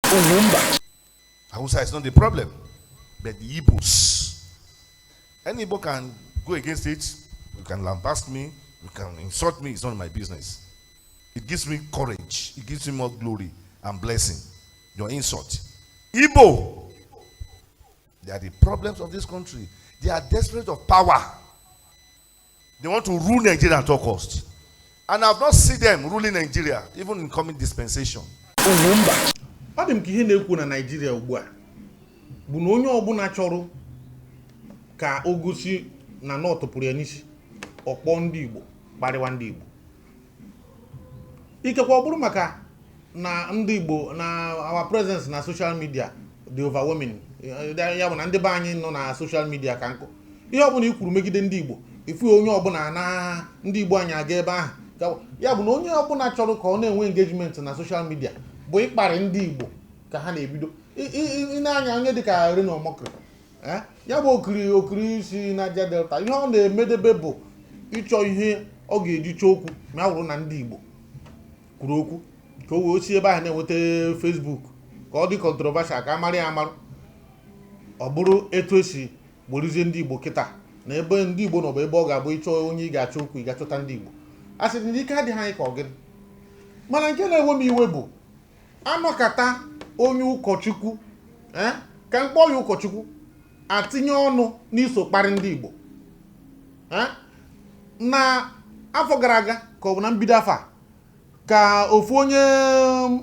UGWUMBA. Hausa is not the problem, but the Igbos. Any Igbo can go against it. You can lambast me, you can insult me. It's not my business. It gives me courage. It gives me more glory and blessing. Your insult. Igbo. They are the problems of this country. They are desperate of power. They want to rule Nigeria at all cost. And I've not seen them ruling Nigeria, even in coming dispensation. UGWUMBA. Adam ki ihe na-ekwu na Nigeria ugbu a bụ na onye ọbụla chọrọ ka o gosi na North pụrụ ya n'isi ọkpọ ndị Igbo kparịwa ndị Igbo. Ikekwe ọ bụrụ maka na ndị Igbo na our presence na social media dị overwhelming. Ya bụ na ndị be anyị nọ na social media ka nkụ. Ihe ọbụla i kwuru megide ndị Igbo, ifu onye ọbụla na ndị Igbo anyị aga ebe ahụ. Ya bụ na onye ọbụla chọrọ ka ọ na-enwe engagement na social media bụ ịkparị ndị Igbo ka ha na-ebido. Ị-anya onye dịka Reno Mokri. Ya bụ okiri si na Niger Delta. Ihe ọ na-emedebe bụ ịchọ ihe ọ ga-eji chọọ okwu ma ya wụrụ na ndị Igbo kwuru okwu ka o wee si ebe ahụ na-enweta Facebook ka ọ dị controversial ka amarị amarụ. Ọ bụrụ etu esi gborizie ndị Igbo kịta na ebe ndị Igbo nọ bụ ebe ọ ga-abụ ịchọ onye ị ga-achọ okwu ị ga-achọta ndị Igbo. A sị na ike adịghị anyị ka ọ gịnị. Mana nke na-ewe m iwe bụ anọkata onye ụkọchukwu ka mkpọ ya ụkọchukwu atinye ọnụ n'iso kparị ndị Igbo na afọ gara aga ka ọ bụ na mbido afọ ka ofu onye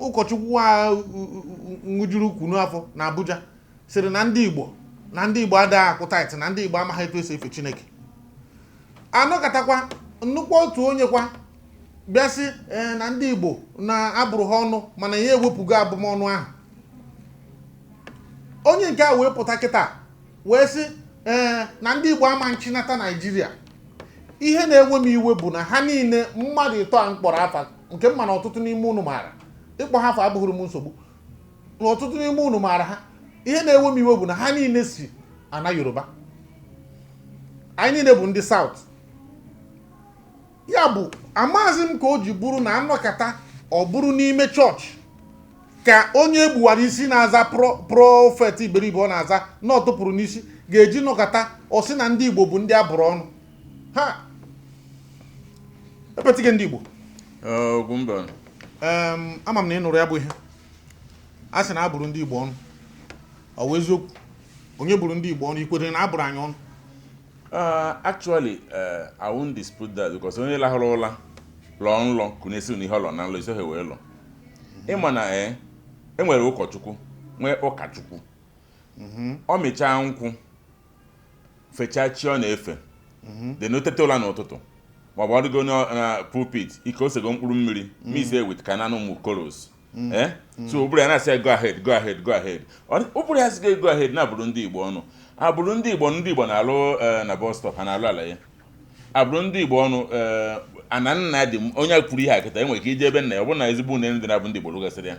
ụkọchukwu ṅụjuru ukwu n'afọ na Abuja sịrị na ndị Igbo ada akwụta iti na ndị Igbo amaghị etu esi efe Chineke. Anọkatakwa nnukwu otu onye kwa bịasị na ndị Igbo na-abụrụ ha ọnụ mana ya ewepụgo abụmọnụ ahụ. Onye nke a wee pụta kịta wee sị na ndị Igbo ama nchinata Naijiria. Ihe na-enwe m iwe bụ na ha niile mmadụ ịtọ a mkpọrọ afa nke mma na ọtụtụ n'ime unu maara. Ịkpọ ha afa abụghịrị m nsogbu na ọtụtụ n'ime unu maara ha. Ihe na-enwe m iwe bụ na ha niile si ana Yoruba. Anyị niile bụ ndị South. Ya bụ amaghịzị m ka o ji bụrụ na anọkata ọ bụrụ n'ime chọọchị ka onye egbuwara isi na-aza prọfet iberibe ọ na-aza na ọ tụpụrụ n'isi ga-eji nọkata ọ sị na ndị Igbo bụ ndị abụrụ ọnụ. Ha epetighị ndị Igbo. UGWUMBA. Ama m na ị nụrụ ya bụ ihe. A sị na abụrụ ndị Igbo ọnụ. Ọ wụ eziokwu. Onye bụrụ ndị Igbo ọnụ ikwere na abụrụ anyị ọnụ. Actually, I won't dispute that because onye lahụrụ ụla lọọ nlọ kụnesi n'ihe ọlọ na nlọ isoghị wee lọ. Ịma na enwere ụkọchukwu nwee ụkachukwu. Ọ mechaa nkwụ fechaa chi ọ na-efe dị n'otete ụla n'ụtụtụ maọbụ ọdịgo na pulpit ike osego mkpụrụ mmiri mise with kananụ mukoros. So ụbụrụ ya na-asị go ahead go ahead go ahead. Ụbụrụ ya sị go ahead na-abụrụ ndị Igbo ọnụ. Abụrụ ndị Igbo na-alụ na bus stop ha na-alụ ala ya. Abụrụ ndị Igbo ọnụ ana nna dị onye kwuru ihe akịta enwere ike ije ebe nna ya ọ bụrụ na ezigbo une ndị na-abụ ndị Igbo lụgasịrị ya.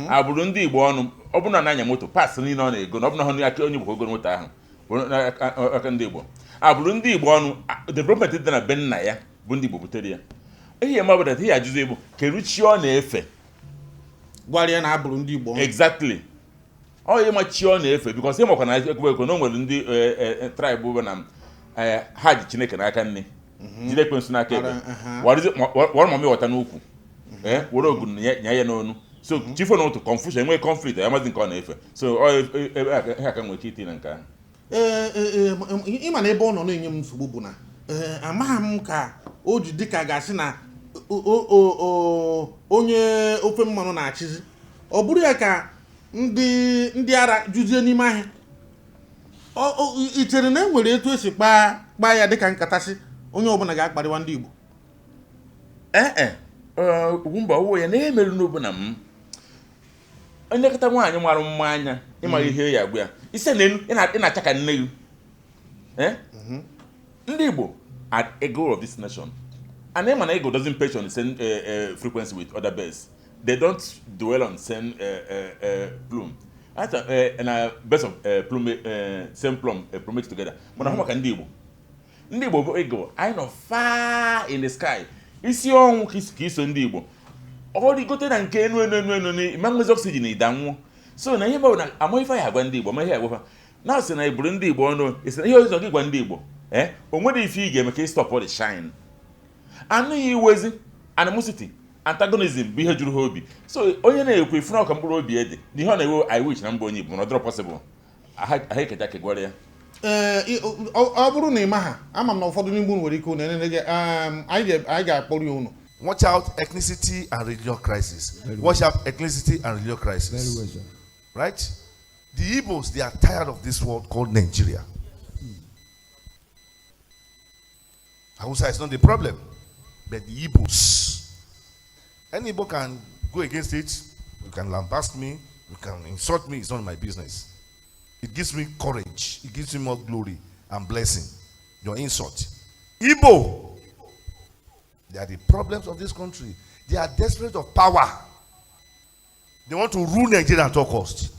Abụrụ ndị Igbo ọnụ ọ bụrụ na na-anya moto paasị niile ọ na-ego na ọ bụrụ na aka onye Igbo ogoro moto ahụ bụrụ aka ndị Igbo. Abụrụ ndị Igbo ọnụ development dị na be nna ya bụ ndị Igbo butere ya. Ihe mabụdata ihe ajụzụ Igbo keruchi ọ na-efe gwara ya na abụrụ ndị Igbo ọnụ. Exactly. Ọ ihe ma chi ọ na-efe because ị makwa na ekwe na o nwere ndị tribe bụ na ha ji Chineke n'aka nne jide ekwensu n'aka ekpe wara mami ghọta n'ukwu were ogun nya ya n'onu so chifo na otu confusion enwe conflict ya mazi nke ọ na-efe so ha ka nwere ike iti na nke ahụ. Ịma na ebe ọ nọ na-enye m nsogbu bụ na amaghị m ka o ji dịka gasị na onye ofe mmanụ na-achịzi ọ bụrụ ya ka ndị ara juzie n'ime ahịa. I chere na enwere etu esi kpaa ya dịka nkata onye ọbụla ga-akparịwa ndị Igbo. UGWUMBA ụwụ ya na-emerụ n'obodo m onye kata nwaanyị mara mma anya ịmara ihe ya agwa ya ise na ị na-acha ka nne gị. Ndị Igbo are a goal of this nation and ịma na Igbo doesn't patch on the same frequency with other birds. They don't dwell on same plume. And birds of plume, same plum plumage together. But how can ndị Igbo bụ ego I know far in the sky. Isi ọnwụ ka iso ndị Igbo. Ọ dịgote na nke enu ịma nwezi oxygen ịdanwụ so na ihe bụ na ama ife ya agwa ndị Igbo ma ihe agwa na sị na iburu ndị Igbo ọnụ isi na ihe ọzọ gị gwa ndị Igbo o nwere ife ị ga-eme ka stop all the shine anụghị iwezi animosity antagonism bụ ihe juru ha obi so onye na-ekwu ifuru ọka mkpụrụ obi ede na ihe ọ na-ewe I wish na mba onye Igbo na ọdịrọ possible aha ikeja ka gwara ya ọ bụrụ na ịma ha ama m na ụfọdụ n'Igbo nwere ike unu gị anyị ga-akpọrọ ya unu. Watch out ethnicity and religious crisis. Watch out ethnicity and religious crisis. Very well, sir. Right? The Igbos, they are tired of this world called Nigeria. Hausa is not the problem, but the Igbos. Any Igbo can go against it. You can lambast me. You can insult me. It's not my business. It gives me courage. It gives me more glory and blessing. Your insult. Igbo. They are the problems of this country. They are desperate of power. They want to rule Nigeria at all costs.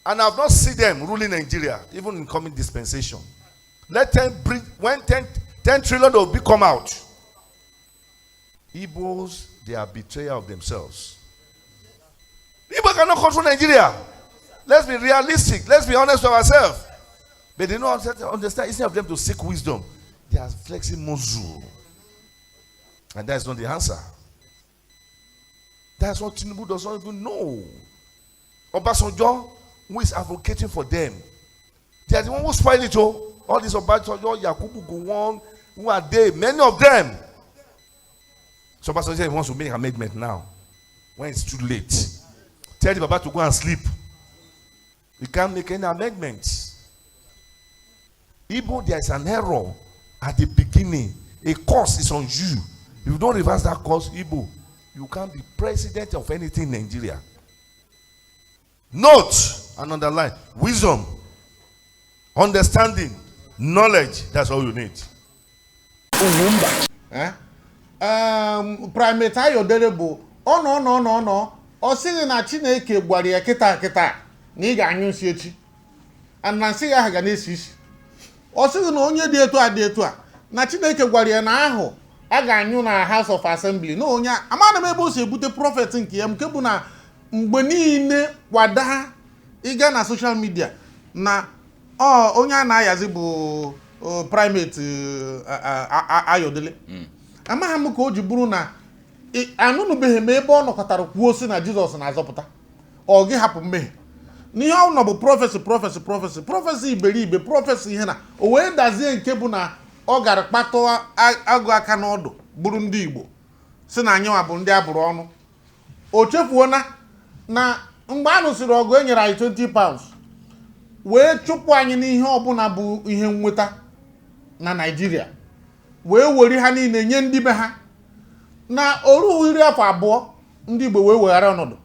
And I've not seen them ruling Nigeria, even in coming dispensation. Let them bring, when 10 trillion will come out. Igbos, they are betrayal of themselves. Igbo cannot control Nigeria. Let's be realistic. Let's be honest with ourselves. But they don't understand. Instead of them to seek wisdom, they are flexing muscle. And that's not the answer. That's what Tinubu does not even know. Obasanjo, who is advocating for them, they are the one who spoil it all. All these Obasanjo, Yakubu Gowon, who are they? Many of them. So Obasanjo wants to make an amendment now. When it's too late. Tell the Baba to go and sleep. You can't make any amendments. Igbo, there is an error at the beginning. A curse is on you. If you don't reverse that course, Igbo, you can't be president of anything in Nigeria. Note and underline wisdom, understanding, knowledge. That's all you need. Primate Ayodele bụ ọ ọ sịghị na Chineke gwara ya kịta na ị ga-anyụ nsị echi na nsị ya ga na-esi isi. Ọ sịghị na onye dị etu a na Chineke gwara ya na ahụ a ga-anyụ na House of Assembly na onye amana m ebe o si ebute Prophet nke ya nke bụ na mgbe niile kwada ịga na social media na onye a na-ayazi bụ Primate Ayodele. Amaghị m ka o ji bụrụ na anụnụbeghị m ebe ọ nọkọtara kwuo si na Jizọs na-azọpụta ọ gị hapụ mmehie n'ihe ọ nọ bụ prọfesi iberibe prọfesi ihe na o wee dazie nke bụ na ọ gara kpatụ agụ aka n'ọdụ bụrụ ndị Igbo si na anyanwa bụ ndị abụrụ ọnụ. O chefuo na mgbe a nụsịrị ọgụ e nyere anyị 20 pounds wee chụpụ anyị n'ihe ọbụla bụ ihe nnweta na Naịjirịa wee weri ha niile nye ndị be ha na oruhu 10 afọ abụọ ndị Igbo wee weghara ọnọdụ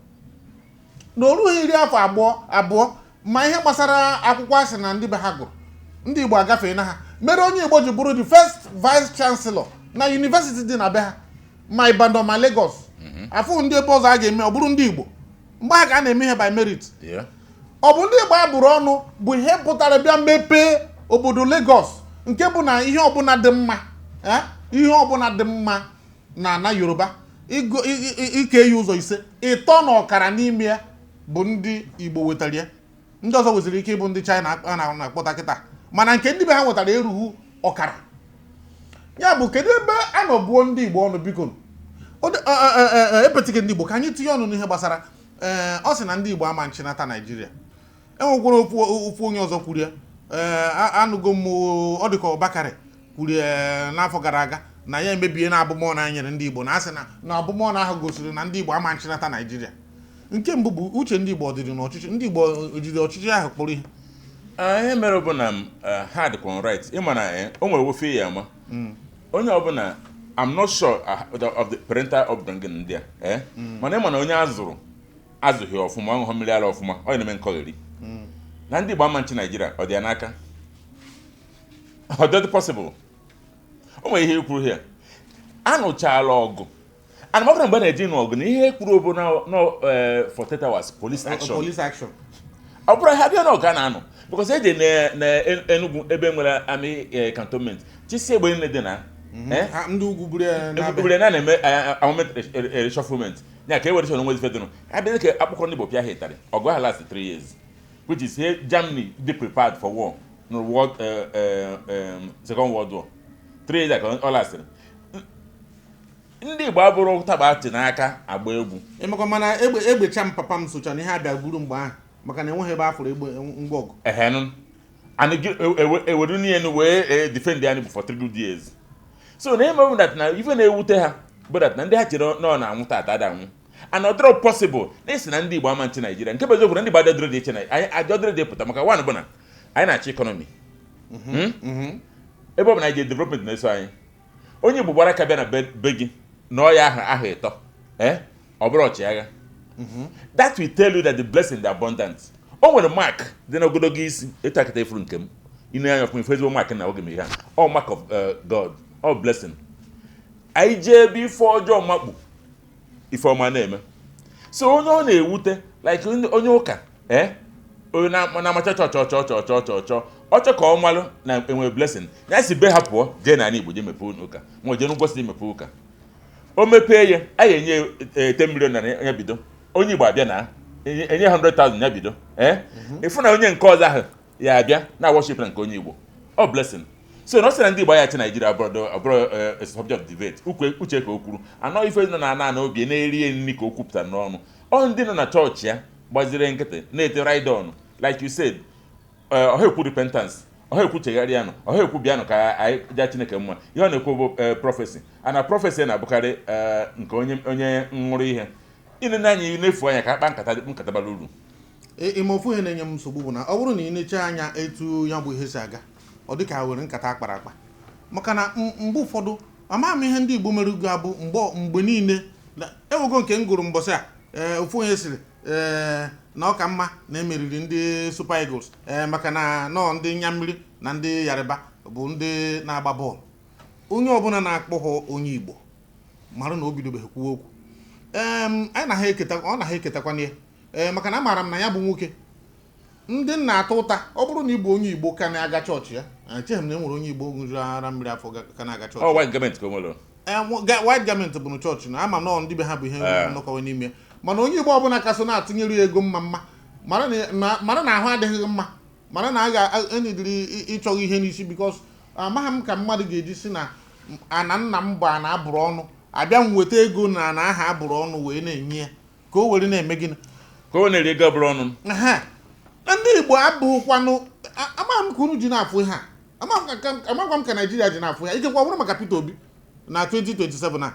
na oruhu 10 afọ abụọ ma ihe gbasara akwụkwọ asị na ndị be ha gụrụ ndị Igbo agafee na ha mere onye Igbo ji bụrụ the first vice chancellor na university dị na be ha ma Ibadan ma Lagos afụ ndị ebe ọzọ a ga-eme ọ bụrụ ndị Igbo mgbe ha ga na-eme ihe by merit. Ọ bụ ndị Igbo abụrụ ọnụ bụ ihe pụtara bịa mepee obodo Lagos nke bụ na ihe ọbụla dị mma na Yoruba ike ya ụzọ ise ịtọ na ọkara n'ime ya bụ ndị Igbo wetara ya ndị ọzọ nweziri ike ịbụ ndị China a na-akpọta kịta mana nke ndị be ha nwetara erughị ọkara ya bụ kedu ebe a nọbuo ndị Igbo ọnụ biko epetike ndị Igbo ka anyị tinye ọnụ n'ihe gbasara ọ sị na ndị Igbo ama nchinata Naịjirịa enwekwara ofu onye ọzọ kwuru ya anụgo m ọ dịka Ọbakari kwuru n'afọ gara aga na ya emebie na abụmọnụ anyị nyere ndị Igbo na asị na abụmọnụ ahụ gosiri na ndị Igbo ama nchinata Naịjirịa. Nke mbụ bụ uche ndị Igbo ọdịdị n'ọchịchị ndị Igbo ojide ọchịchị ahụ kpọrọ ihe ihe mere bụ na ha dịkwa right ịma na o nwere wofe ya ama onye ọbụla I'm not sure of the parental upbringing ndị a mana ịma na onye azụghị ọfụma ọṅụghọ mmiri ara ọfụma ọ na-eme nkọgheri na ndị Igbo ama nchi Naịjirịa ọ dị ya n'aka ọ dị possible o nwere ihe kwuru here anụchala ọgụ anụmakọrọ mgbe na-eji n'ọgụ na ihe kwuru bụ for 30 hours police action ọ bụrụ ha bịa n'ọgụ a na-anụ because eje na Enugu ebe nwere army cantonment chisi egbe nne dị na ndị ugwu buru na na-eme armament reshufflement ya ka e were chọrọ nwezi fedụnụ abịa ka akpụkọ ndị Igbo pịa ha ịtarị ọgụ ha last 3 years which is here Germany dey prepared for war no world second world war 3 years ago ọ lasịrị ndị Igbo abụrụ taba achị n'aka agba egwu ịmakwa mana egbecha m papa m socha na ihe abịa gburu mgbe ahụ maka na enweghị ebe afọrọ ngwa ọgụ ehenụ and eweru n'ihe nu wee defend anyị for 3 good years so na eme that na ife na-ewute ha bụ that na ndị ha chere nọ na anwụ tata adanwụ and ọdịrọ possible na esi na ndị Igbo ama nchi Naijiria nke bụ eziokwu na ndị Igbo adọdịrị dị iche na adọdịrị dị pụta maka one bụ na anyị na-achị ekọnọmi ebe ọ bụ na anyị ji development na-eso anyị onye Igbo gbara aka bịa na be gị na ọya ahụ ịtọ ọ bụrụ ọchịagha that will tell you that the blessing is abundant. O nwere mark dị n'ogologo isi etu akịta ifuru nke m ine anya ọfụma ife ezigbo mark na oge m ihe all mark of God all blessing anyị jee ebe ife ọjọọ makpu ife ọma na-eme so onye ọ na-ewute like onye ụka onye na-amacha chọchọ ọchọ ka ọ malụ na enwe blessing ya si be ha pụọ jee na Igbo jee mepee ụka ma o jee n'ụbọchị mepe ụka o mepee ya a ga-enye 10 million na ya bido onye Igbo abịa na enye 100,000 ya bido ịfụ na onye nke ọzọ ahụ ya abịa na worship na nke onye Igbo ọ blessing so na ọ sị na ndị Igbo ya chi Naijiria abụrụ subject of debate uche ka o kwuru anọ ife nọ na ana obi na-eri nri ka o kwupụtara n'ọnụ ọ ndị nọ na chọọchị ya gbaziri nkịtị na-ete ride on like you said ọha ekwu repentance ọha ekwu chegharịa nụ ọha ekwu bịanụ ka anyị jaa Chineke mma ihe ọ na-ekwu bụ prophecy ana prophecy na-abụkarị nke onye nwụrụ ihe ịnene anyị na-efu anya ka akpa nkata bara uru ime ofu ihe na-enye m nsogbu bụ na ọ bụrụ na ị na-eche anya etu ya bụ ihe si aga ọ dị ka were nkata akpara akpa maka na mgbe ụfọdụ amaghị m ihe ndị Igbo mere ugo abụ mgbe niile ewego nke m gụrụ mbọsị a ofu onye siri na ọ ka mma na emeriri ndị Super Eagles maka na nọ ndị nya mmiri na ndị Yariba bụ ndị na-agba bọọlụ onye ọbụla na-akpọ ha onye Igbo mara na o bidobeghị kwuo okwu ọ na ha eketakwana ya maka na amaara m na ya bụ nwoke ndị na-atụ ụta ọ bụrụ na ị bụ onye Igbo ka na-aga chọọchị ya echeghị m na e nwere onye Igbo ṅụjuru ara mmiri afọ ka na-aga chọọchị white garment ka o nwere white garment bụ na chọọchị na ama na ndị be ha bụ ihe nnọkọwe n'ime mana onye Igbo ọbụla kasị na-atụnyere ya ego mma mara na ahụ adịghị mma mara na a ga-enidiri ịchọghị ihe n'isi bikos amaghị m ka mmadụ ga-eji si na ana nna m bụ ana abụrụ ọnụ abịa m weta ego na aha abụrụ ọnụ wee na-enye ya ka o were na-eme gịnị ka o na-eri ego abụrụ ọnụ ndị Igbo abụghịkwanụ amaghị m ka unu ji na-afụ ihe a amagwa m ka Naijiria ji na-afụ ya ikekwa bụrụ maka Peter Obi na 2027 a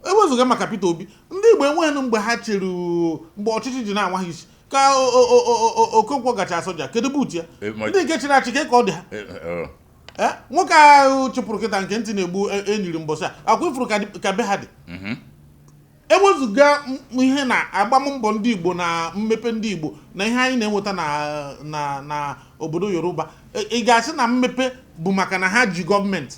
ewezụga maka Peter Obi ndị Igbo enweghị mgbe ha chere mgbe ọchịchị ji na-anwa ha isi ka Okonkwo gacha soja kedu buutu ya ndị nke chịrị achị ka ọ dị ha nwoke ahụ chụpụrụ kịta nke ntị na-egbu enyiri mbọsị a akwa ifuru ka be ha dị ewezụga ihe na agbammbọ ndị Igbo na mmepe ndị Igbo na ihe anyị na-enweta na obodo Yoruba ị ga-asị na mmepe bụ maka na ha ji gọọmenti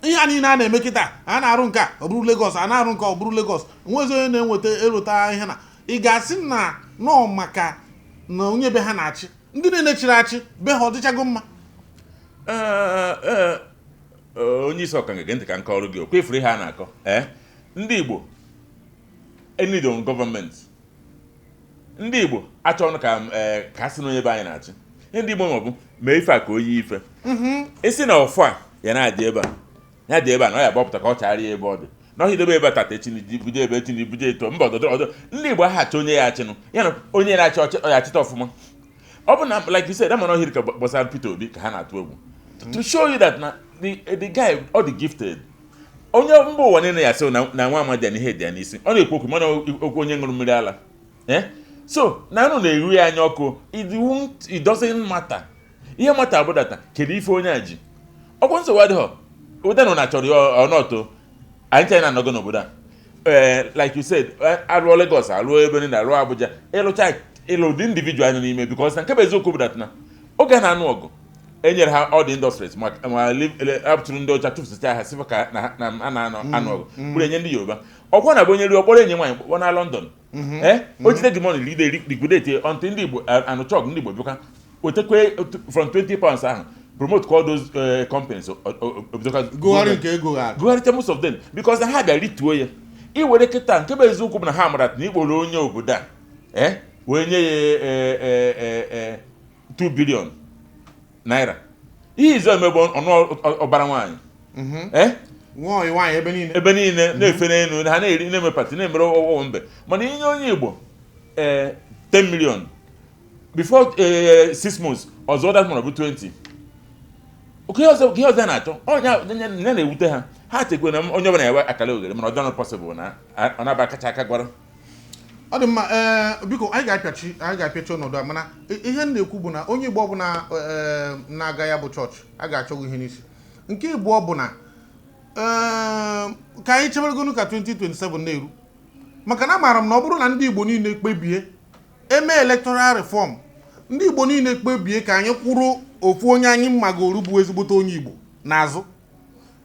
ihe a niile a na-eme kịta a na-arụ nke a ọ bụrụ Lagos a na-arụ nke ọ bụrụ Lagos nwezi onye na-enweta erota ihe na ị ga-asị na nọọ maka na onye be ha na-achị ndị niile chịrị achị be ha ọ dịchago mma onye isi ọka ngege ntị ka nke ọrụ gị okwe ifuru ihe a na-akọ ndị Igbo enidon gọọmenti ndị Igbo achọrọ ka a sị na onye be anyị na-achị ihe ndị Igbo maọbụ mee ife a ka oyi ife isi na ọfọ a ya na-adị ebe a na ọ ya gbapụta ka ọ chagharịa ebe ọ dị na ọ hidobe ebe tata echini budo ebe echini budo eto mba ọdọdọ ndị Igbo aha achọ onye ya achịnụ ya na onye na-achị ọ ya achịta ọfụma ọ bụ na like you said ama na ohiri ka gbasara Peter Obi ka ha na-atụ egwu to show you that na the guy all the gifted onye mba ụwa niile ya sị na nwa amadi na ihe dị ya n'isi ọ na-ekwu okwu mana okwu onye ṅụrụ mmiri ala so na anụ na-eru ya anya ọkụ it doesn't matter ihe mata bụ data kedu ife onye a ji ọkwa nsogbu adịghọ ụdanụ na chọrọ ya ọnọtụ anyị chanyị na-anọgo n'obodo a like you said alụọ Lagos alụọ ebe niile alụọ Abuja ịlụ dị individual anyị n'ime because na nke bụ eziokwu bụ data na oge a na-anụ ọgụ enyere ha all the industries ma apụtụrụ ndị ọcha tụfụsịcha ha sịfa ka a na-anụ ọgụ bụrụ enye ndị Yoruba ọkwa na bụ onye ri ọkpọrọ enye nwaanyị kpọ na London o jide gị mọnụ lide liquidate ọntị ndị Igbo anụcha ọgụ ndị Igbo bịakwa wetekwe from 20 pounds ahụ promote all those companies gụgharịcha most of them because ha bịa rituo ya iwere kịta nke bụ eziokwu bụ na ha mara na ikporo onye obodo a wee nye ya 2 billion naira ihe izu emebe ọnụ ọbara nwaanyị ebe niile na-efe n'elu ha na-eri na-eme pati na-emere ọwụwa mbe mana inye onye Igbo 10 million before 6 months ọzọ that money bụ 20 ihe ọzọ na-achọ onye na-ewute ha chekwa na onye ọbụla ya akara oghere mana ọ dịnụ possible na ọ na-aba kacha aka gwara ọ dị mma biko anyị ga-apịachi ọnọdụ a mana ihe m na-ekwu bụ na onye Igbo ọbụla na-aga ya bụ chọọchị a ga-achọghị ihe n'isi nke Igbo bụ na ka anyị cheberegonu ka 2027 na-eru maka na amaara m na ọ bụrụ na ndị Igbo niile kpebie eme electoral reform ndị Igbo niile kpebie ka anyị kwụrụ ofu onye anyị mmagoro bụ ezigbote onye Igbo n'azụ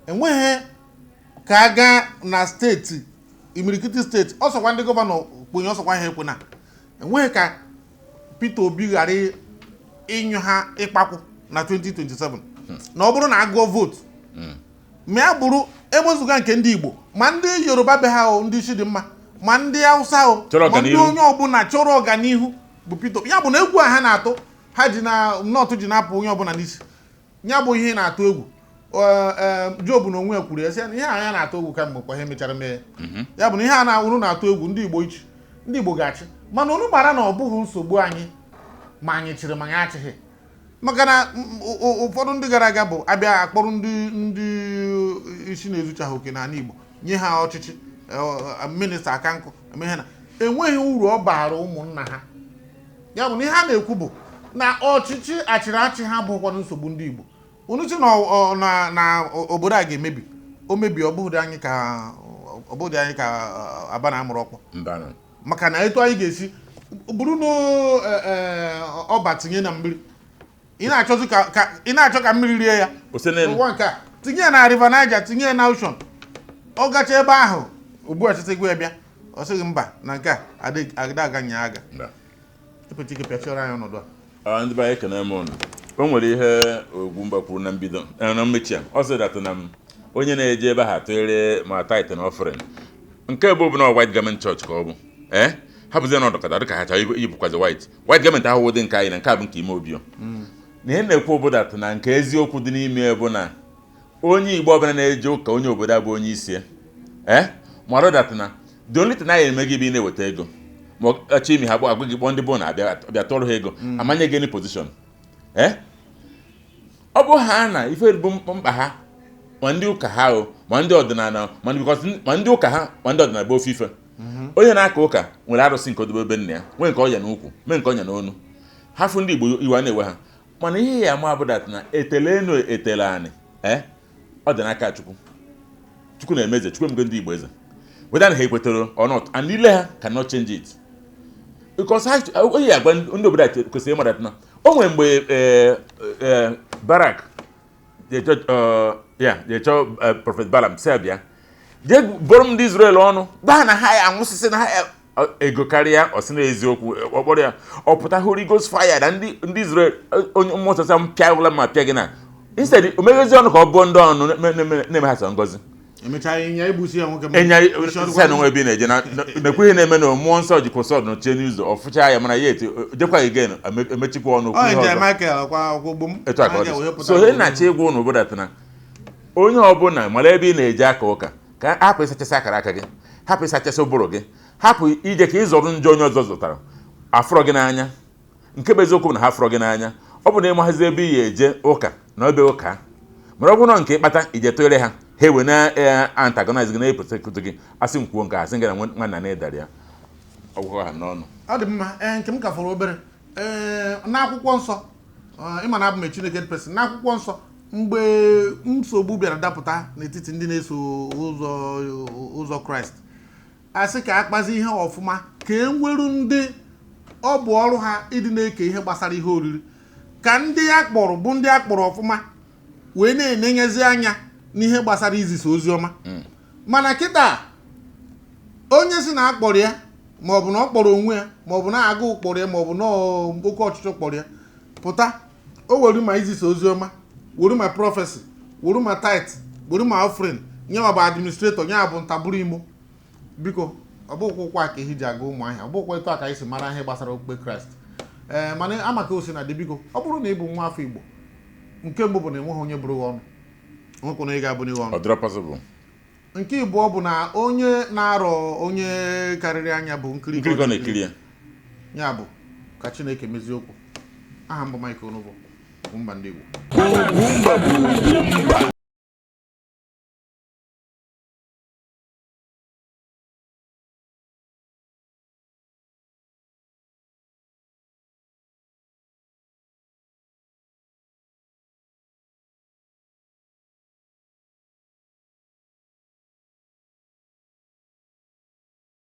enweghị ka a gaa na steeti imirikiti steeti ọsọkwa ndị gọvanọ kponye ọsọkwa ha ekwe na enweghị ka Peter Obi ghara ịnyụ ha ịkpakwụ na 2027 na ọ bụrụ na agụọ vootu ma ya bụrụ ebozuga nke ndị Igbo ma ndị Yoruba be ha ndị isi dị mma ma ndị Hausa ma ndị onye ọbụla chọrọ ọganihu bụ Peter Obi ya bụ na egwu a ha na-atụ ha ji na nọọtụ ji na-apụ onye ọbụla n'isi ya bụ ihe na-atụ egwu Job na onwe kwuru ya sị na ihe anya na-atụ egwu ka mgbe kwa ihe mechara mee ya bụ na ihe a na-awụrụ na-atụ egwu ndị Igbo ichi ndị Igbo ga-achị mana unu mara na ọ bụghị nsogbu anyị ma anyị chịrị ma anyị achịghị maka na ụfọdụ ndị gara aga bụ abịa akpọrọ ndị isi na-ezuchaghị oke n'ala Igbo nye ha ọchịchị minista aka nkụ emeghe na enweghị uru ọ baara ụmụnna ha ya bụ na ihe a na-ekwu bụ na ọchịchị achịrị achị ha bụ ụfọdụ nsogbu ndị Igbo unu si na obodo a ga-emebi o mebie ọ bụghị anyị ka aba na amụrụ ọkpọ maka na etu anyị ga-esi bụrụ na ọba tinye na mmiri ị na-achọ ka mmiri rie ya ụwa nke a tinye ya na River Niger tinye ya na ocean ọ gacha ebe ahụ ugbu a chịta gwa bịa ọ sịghị mba na nke a aga nya aga epetike pịachara anyị ọnọdụ a ndị be anyị ekene m ụnụ o nwere ihe Ogwumba kwuru na mbido na mmechi a ọ sị data na onye na-eje ebe ha tụnyere ma tithe na offering nke bụ na white garment church ka ọ bụ ha bụzie na ọdọkọta dịka ha chọrọ iyipụkwazi white garment ahụ dị nke anyị na nke a bụ nke ime obi na ihe na-ekwu obodo na nke eziokwu dị n'ime bụ na onye Igbo ọbụla na-eje ụka onye obodo abụ onye isi ma ọdọdata na the only thing anyị eme gị bụ ị na-eweta ego ma ọchọ imi ha agwa gị kpọọ ndị bụ na abịa tọrọ ha ego amanye gị position ọ bụ ha na ife bụ mkpa ha ma ndị ụka ha ma ndị ọdịnala ma ndị ụka ha ma ndị ọdịnala bụ ofe ife onye na-aka ụka nwere arụsị nke odobe ebe nna ya nwee nke ọnya n'ukwu mee nke ọnya n'onu ha fụ ndị Igbo iwe na-ewe ha mana ihe ya ama bụ na etele enu etele anyị ọ dị n'aka Chukwu na-eme eze Chukwu emego ndị Igbo eze weda na ha ekwetara or not and ile ha cannot change it because onye agwa ndị obodo kwesịrị ịmara na o nwere mgbe Barak jechọ Prophet Balaam Serbia jee bụrụ ndị Israel ọnụ gbaa na ha ya anwụsịsị na ha ya ego karịa ọsị na eziokwu ọkpọrọ ya ọpụta Holy Ghost fire na ndị Israel onye mmụọ mpịa ụla ma pịa gị na instead o meghezi ọnụ ka ọ bụọ ndị ọnụ na-eme ha sọ ngozi onwe ebe na-eje na-ekwe ihe na-eme na mmụọ nsọ jikwa sọd nọchie n'ụzọ ọfụcha ya mana ya ejekwaghị gen emechikwa ọnụ so ihe na-achọ ịgwa ụnụ obodo na onye ọbụla mara ebe ị na-eje aka ụka ka hapụ ịsachasị akara aka gị hapụ ịsachasị ụbụrụ gị hapụ ije ka ịzọrọ njọ onye ọzọ zụtara afụrọ gị n'anya nke bụ eziokwu na ha fụrọ gị n'anya ọ bụ na ịmahazi ebe ị eje ụka na ebe ụka mara ọ bụ na nke ịkpata ije tụnyere ha ha ewe na-antagonize gị na-epụtakụtụ gị asị nkwuo nke asị gị na nwanna na-edara ya ọgwụgwọ ha n'ọnụ ọ dị mma nke m ka fọrọ obere n'akwụkwọ nsọ ịma na abụ m Chineke person n'akwụkwọ nsọ mgbe nsogbu bịara dapụta n'etiti ndị na-eso ụzọ Kraịst asị ka akpazi ihe ọfụma ka e nweru ndị ọ bụ ọrụ ha ịdị na-eke ihe gbasara ihe oriri ka ndị a kpọrọ bụ ndị a kpọrọ ọfụma wee na-enenyezi anya n'ihe gbasara izisa ozi ọma mana kịta onye si na akpọrọ ya maọbụ na ọ kpọrọ onwe ya maọbụ na agụụ kpọrọ ya maọbụ na oke ọchịchọ kpọrọ ya pụta o were ma izisa ozi ọma were ma prọfesi were ma tait were ma offering nye ma bụ administrator nye bụ ntabụrụ imo biko ọ bụkwa ụkwa ka ihe ji aga ụmụ ahịa ọ bụkwa etu a ka anyị si mara ihe gbasara okpukpe Kraịst mana amaka osi na dị biko ọ bụrụ na ị bụ nwa afọ Igbo nke mbụ bụ na enweghị onye bụrụ ọnụ nwekwa na ị ga-abụ n'ihe ọnụ nke Igbo bụ na onye na-arọ onye karịrị anya bụ nkiri na-ekiri ya bụ ka Chineke mezie okwu aha mbụ Mike Onobo Ugwumba ndị Igbo